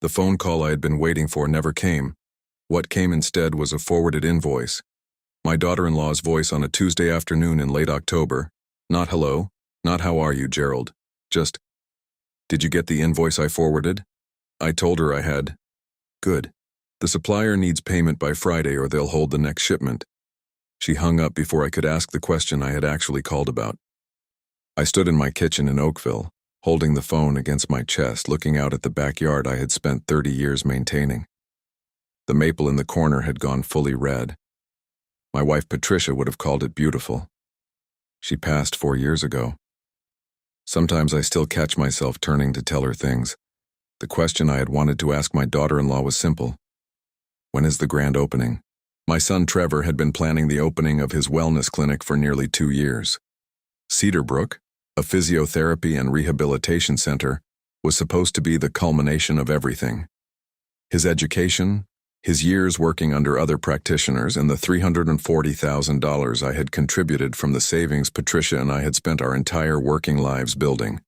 The phone call I had been waiting for never came. What came instead was a forwarded invoice. My daughter-in-law's voice on a Tuesday afternoon in late October. Not hello, not how are you, Gerald. Just, did you get the invoice I forwarded? I told her I had. Good. The supplier needs payment by Friday or they'll hold the next shipment. She hung up before I could ask the question I had actually called about. I stood in my kitchen in Oakville, holding the phone against my chest, looking out at the backyard I had spent 30 years maintaining. The maple in the corner had gone fully red. My wife Patricia would have called it beautiful. She passed 4 years ago. Sometimes I still catch myself turning to tell her things. The question I had wanted to ask my daughter-in-law was simple. When is the grand opening? My son Trevor had been planning the opening of his wellness clinic for nearly 2 years. Cedarbrook, a physiotherapy and rehabilitation center, was supposed to be the culmination of everything. His education, his years working under other practitioners, and the $340,000 I had contributed from the savings Patricia and I had spent our entire working lives building.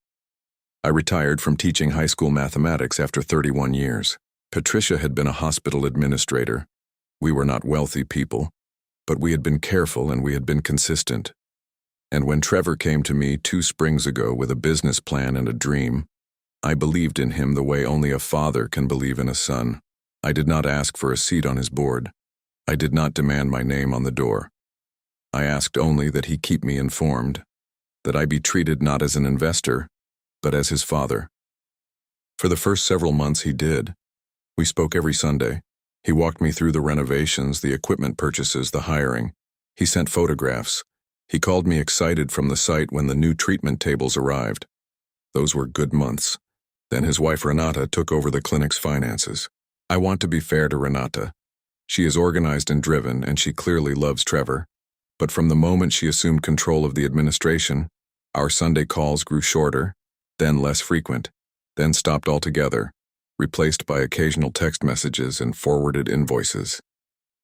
I retired from teaching high school mathematics after 31 years. Patricia had been a hospital administrator. We were not wealthy people, but we had been careful and we had been consistent. And when Trevor came to me 2 springs ago with a business plan and a dream, I believed in him the way only a father can believe in a son. I did not ask for a seat on his board. I did not demand my name on the door. I asked only that he keep me informed, that I be treated not as an investor, but as his father. For the first several months he did. We spoke every Sunday. He walked me through the renovations, the equipment purchases, the hiring. He sent photographs. He called me excited from the site when the new treatment tables arrived. Those were good months. Then his wife Renata took over the clinic's finances. I want to be fair to Renata. She is organized and driven, and she clearly loves Trevor. But from the moment she assumed control of the administration, our Sunday calls grew shorter, then less frequent, then stopped altogether, replaced by occasional text messages and forwarded invoices.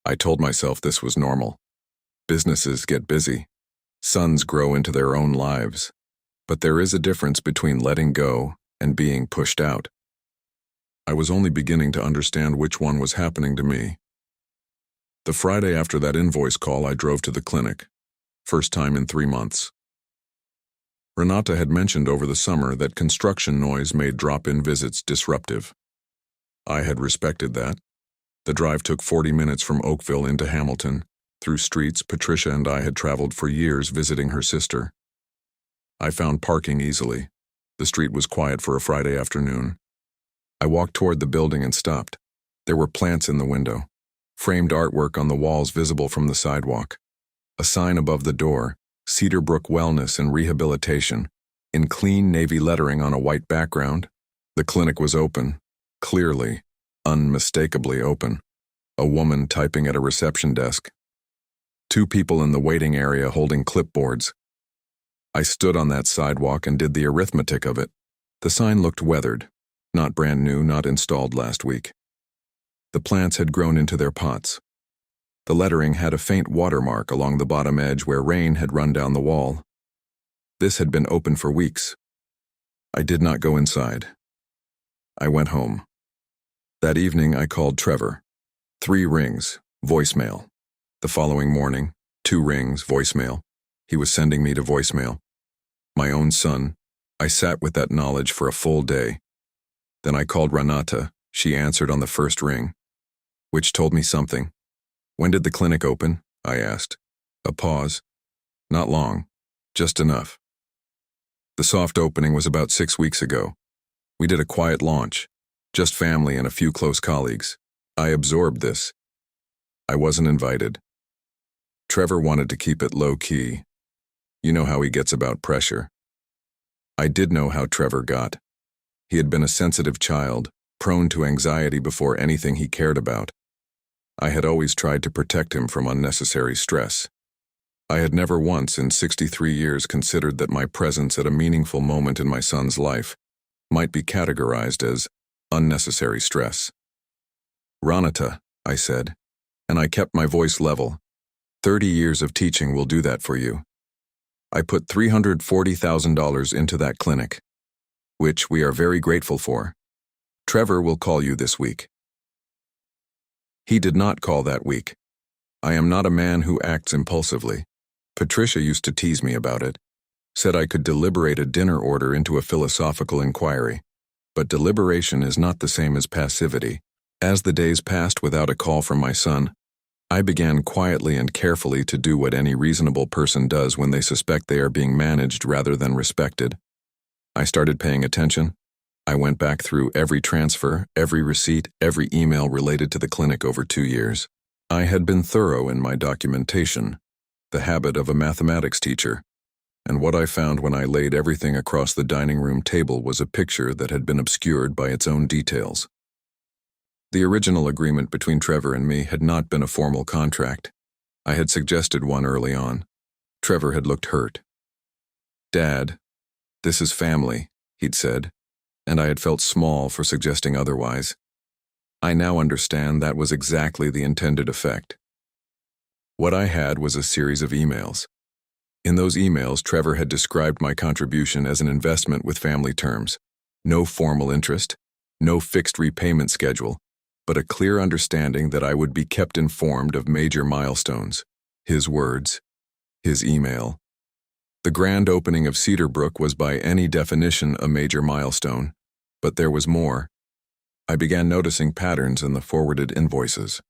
I told myself this was normal. Businesses get busy. Sons grow into their own lives. But there is a difference between letting go and being pushed out. I was only beginning to understand which one was happening to me. The Friday after that invoice call, I drove to the clinic. First time in 3 months. Renata had mentioned over the summer that construction noise made drop-in visits disruptive. I had respected that. The drive took 40 minutes from Oakville into Hamilton, through streets Patricia and I had traveled for years visiting her sister. I found parking easily. The street was quiet for a Friday afternoon. I walked toward the building and stopped. There were plants in the window, framed artwork on the walls visible from the sidewalk. A sign above the door, Cedarbrook Wellness and Rehabilitation, in clean navy lettering on a white background. The clinic was open, clearly, unmistakably open. A woman typing at a reception desk. 2 people in the waiting area holding clipboards. I stood on that sidewalk and did the arithmetic of it. The sign looked weathered. Not brand new, not installed last week. The plants had grown into their pots. The lettering had a faint watermark along the bottom edge where rain had run down the wall. This had been open for weeks. I did not go inside. I went home. That evening I called Trevor. 3 rings, voicemail. The following morning, 2 rings, voicemail. He was sending me to voicemail. My own son. I sat with that knowledge for a full day. Then I called Renata. She answered on the first ring, which told me something. When did the clinic open? I asked. A pause. Not long. Just enough. The soft opening was about 6 weeks ago. We did a quiet launch. Just family and a few close colleagues. I absorbed this. I wasn't invited. Trevor wanted to keep it low-key. You know how he gets about pressure. I did know how Trevor got. He had been a sensitive child, prone to anxiety before anything he cared about. I had always tried to protect him from unnecessary stress. I had never once in 63 years considered that my presence at a meaningful moment in my son's life might be categorized as unnecessary stress. Renata, I said, and I kept my voice level. 30 years of teaching will do that for you. I put $340,000 into that clinic, which we are very grateful for. Trevor will call you this week. He did not call that week. I am not a man who acts impulsively. Patricia used to tease me about it, said I could deliberate a dinner order into a philosophical inquiry. But deliberation is not the same as passivity. As the days passed without a call from my son, I began quietly and carefully to do what any reasonable person does when they suspect they are being managed rather than respected. I started paying attention. I went back through every transfer, every receipt, every email related to the clinic over 2 years. I had been thorough in my documentation, the habit of a mathematics teacher, and what I found when I laid everything across the dining room table was a picture that had been obscured by its own details. The original agreement between Trevor and me had not been a formal contract. I had suggested one early on. Trevor had looked hurt. "Dad, this is family," he'd said, and I had felt small for suggesting otherwise. I now understand that was exactly the intended effect. What I had was a series of emails. In those emails, Trevor had described my contribution as an investment with family terms. No formal interest, no fixed repayment schedule, but a clear understanding that I would be kept informed of major milestones. His words, his email. The grand opening of Cedar Brook was by any definition a major milestone, but there was more. I began noticing patterns in the forwarded invoices.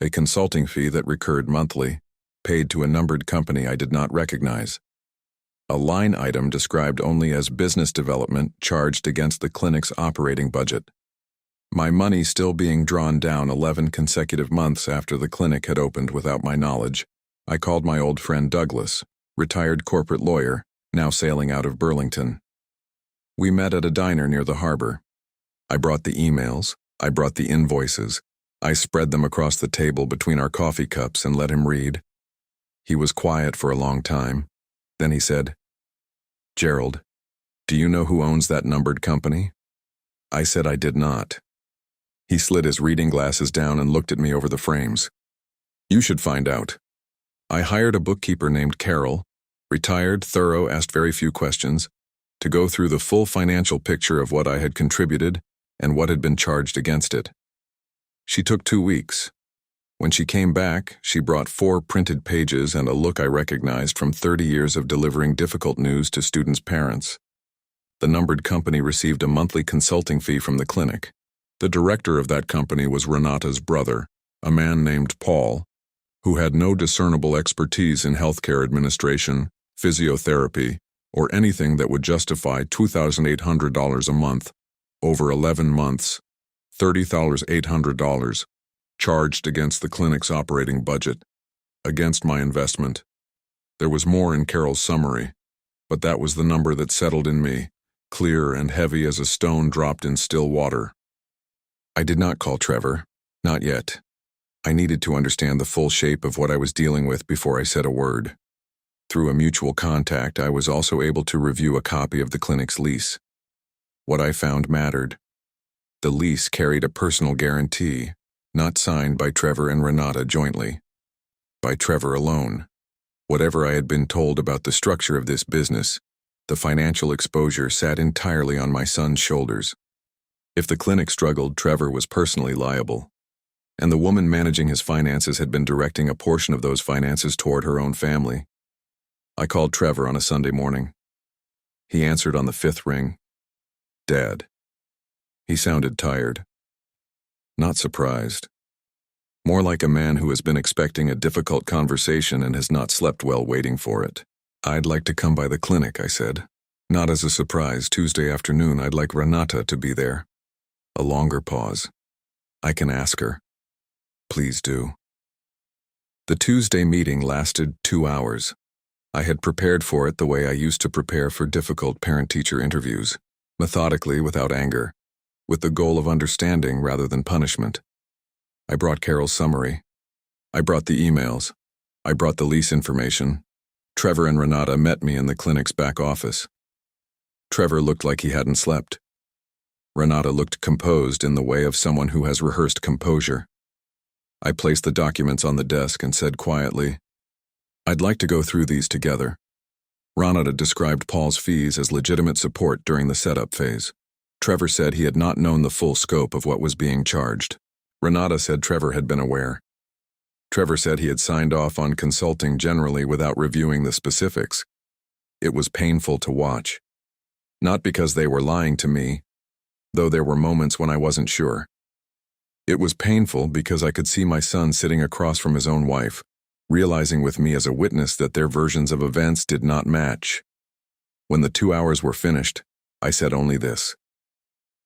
A consulting fee that recurred monthly, paid to a numbered company I did not recognize. A line item described only as business development charged against the clinic's operating budget. My money still being drawn down 11 consecutive months after the clinic had opened without my knowledge, I called my old friend Douglas, retired corporate lawyer, now sailing out of Burlington. We met at a diner near the harbor. I brought the emails, I brought the invoices, I spread them across the table between our coffee cups and let him read. He was quiet for a long time. Then he said, "Gerald, do you know who owns that numbered company?" I said I did not. He slid his reading glasses down and looked at me over the frames. "You should find out. I hired a bookkeeper named Carol, retired, thorough, asked very few questions, to go through the full financial picture of what I had contributed and what had been charged against it. She took 2 weeks. When she came back, she brought 4 printed pages and a look I recognized from 30 years of delivering difficult news to students' parents. The numbered company received a monthly consulting fee from the clinic. The director of that company was Renata's brother, a man named Paul, who had no discernible expertise in healthcare administration, physiotherapy, or anything that would justify $2,800 a month, over 11 months, $30,800, charged against the clinic's operating budget, against my investment. There was more in Carol's summary, but that was the number that settled in me, clear and heavy as a stone dropped in still water. I did not call Trevor, not yet. I needed to understand the full shape of what I was dealing with before I said a word. Through a mutual contact, I was also able to review a copy of the clinic's lease. What I found mattered. The lease carried a personal guarantee, not signed by Trevor and Renata jointly. By Trevor alone. Whatever I had been told about the structure of this business, the financial exposure sat entirely on my son's shoulders. If the clinic struggled, Trevor was personally liable, and the woman managing his finances had been directing a portion of those finances toward her own family. I called Trevor on a Sunday morning. He answered on the 5th ring. "Dad." He sounded tired. Not surprised. More like a man who has been expecting a difficult conversation and has not slept well waiting for it. "I'd like to come by the clinic," I said. "Not as a surprise. Tuesday afternoon, I'd like Renata to be there." A longer pause. "I can ask her." "Please do." The Tuesday meeting lasted 2 hours. I had prepared for it the way I used to prepare for difficult parent-teacher interviews, methodically, without anger, with the goal of understanding rather than punishment. I brought Carol's summary. I brought the emails. I brought the lease information. Trevor and Renata met me in the clinic's back office. Trevor looked like he hadn't slept. Renata looked composed in the way of someone who has rehearsed composure. I placed the documents on the desk and said quietly, "I'd like to go through these together." Renata described Paul's fees as legitimate support during the setup phase. Trevor said he had not known the full scope of what was being charged. Renata said Trevor had been aware. Trevor said he had signed off on consulting generally without reviewing the specifics. It was painful to watch. Not because they were lying to me, though there were moments when I wasn't sure. It was painful because I could see my son sitting across from his own wife, realizing with me as a witness that their versions of events did not match. When the 2 hours were finished, I said only this: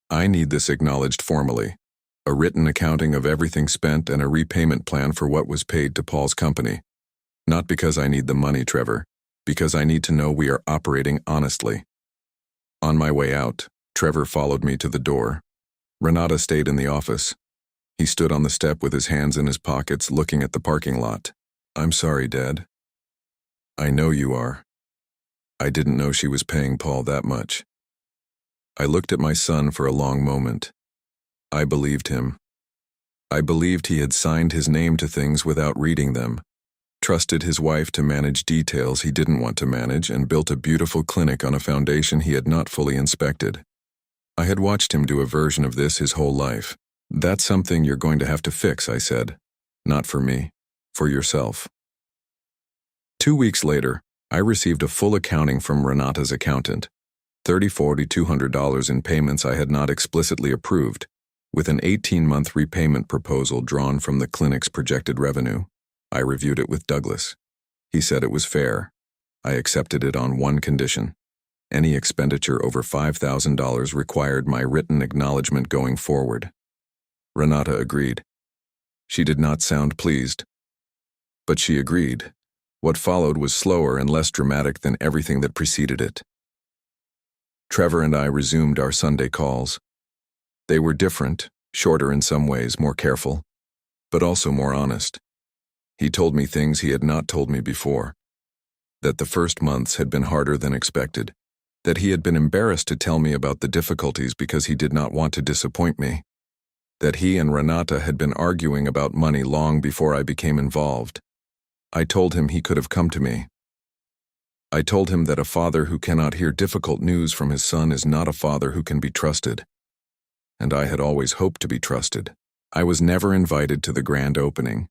I need this acknowledged formally, a written accounting of everything spent and a repayment plan for what was paid to Paul's company. Not because I need the money, Trevor, because I need to know we are operating honestly. On my way out, Trevor followed me to the door. Renata stayed in the office. He stood on the step with his hands in his pockets, looking at the parking lot. I'm sorry, Dad. I know you are. I didn't know she was paying Paul that much. I looked at my son for a long moment. I believed him. I believed he had signed his name to things without reading them, trusted his wife to manage details he didn't want to manage, and built a beautiful clinic on a foundation he had not fully inspected. I had watched him do a version of this his whole life. That's something you're going to have to fix, I said. Not for me, for yourself. 2 weeks later, I received a full accounting from Renata's accountant. $3,400 in payments I had not explicitly approved, with an 18-month repayment proposal drawn from the clinic's projected revenue. I reviewed it with Douglas. He said it was fair. I accepted it on one condition. Any expenditure over $5,000 required my written acknowledgement going forward. Renata agreed. She did not sound pleased, but she agreed. What followed was slower and less dramatic than everything that preceded it. Trevor and I resumed our Sunday calls. They were different, shorter in some ways, more careful, but also more honest. He told me things he had not told me before. That the first months had been harder than expected. That he had been embarrassed to tell me about the difficulties because he did not want to disappoint me. That he and Renata had been arguing about money long before I became involved. I told him he could have come to me. I told him that a father who cannot hear difficult news from his son is not a father who can be trusted. And I had always hoped to be trusted. I was never invited to the grand opening.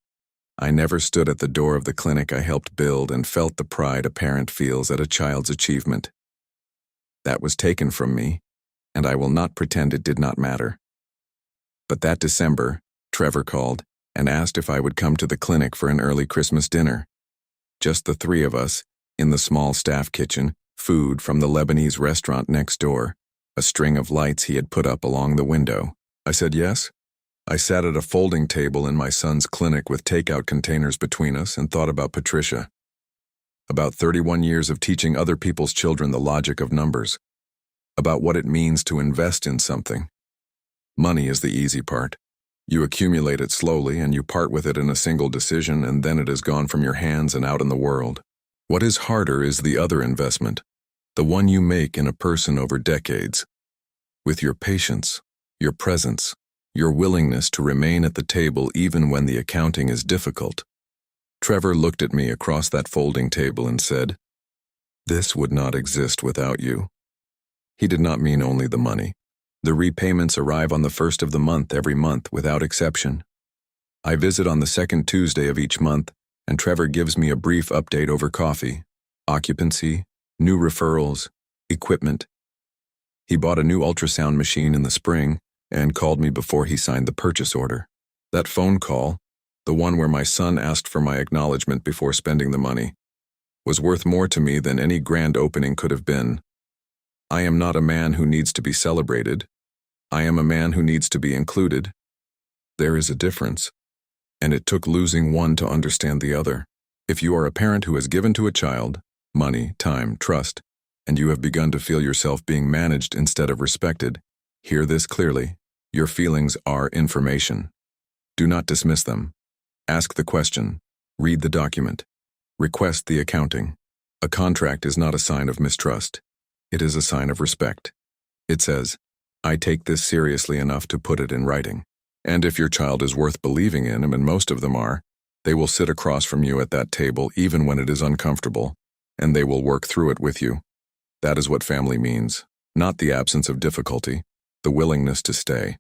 I never stood at the door of the clinic I helped build and felt the pride a parent feels at a child's achievement. That was taken from me, and I will not pretend it did not matter. But that December, Trevor called and asked if I would come to the clinic for an early Christmas dinner. Just the three of us, in the small staff kitchen, food from the Lebanese restaurant next door, a string of lights he had put up along the window. I said yes. I sat at a folding table in my son's clinic with takeout containers between us and thought about Patricia. About 31 years of teaching other people's children the logic of numbers. About what it means to invest in something. Money is the easy part. You accumulate it slowly and you part with it in a single decision, and then it is gone from your hands and out in the world. What is harder is the other investment, the one you make in a person over decades. With your patience, your presence, your willingness to remain at the table even when the accounting is difficult. Trevor looked at me across that folding table and said, "This would not exist without you." He did not mean only the money. The repayments arrive on the first of the month every month without exception. I visit on the second Tuesday of each month, and Trevor gives me a brief update over coffee, occupancy, new referrals, equipment. He bought a new ultrasound machine in the spring and called me before he signed the purchase order. That phone call, the one where my son asked for my acknowledgement before spending the money, was worth more to me than any grand opening could have been. I am not a man who needs to be celebrated. I am a man who needs to be included. There is a difference, and it took losing one to understand the other. If you are a parent who has given to a child money, time, trust, and you have begun to feel yourself being managed instead of respected, hear this clearly. Your feelings are information. Do not dismiss them. Ask the question. Read the document. Request the accounting. A contract is not a sign of mistrust. It is a sign of respect. It says, I take this seriously enough to put it in writing. And if your child is worth believing in, and most of them are, they will sit across from you at that table even when it is uncomfortable, and they will work through it with you. That is what family means, not the absence of difficulty, the willingness to stay.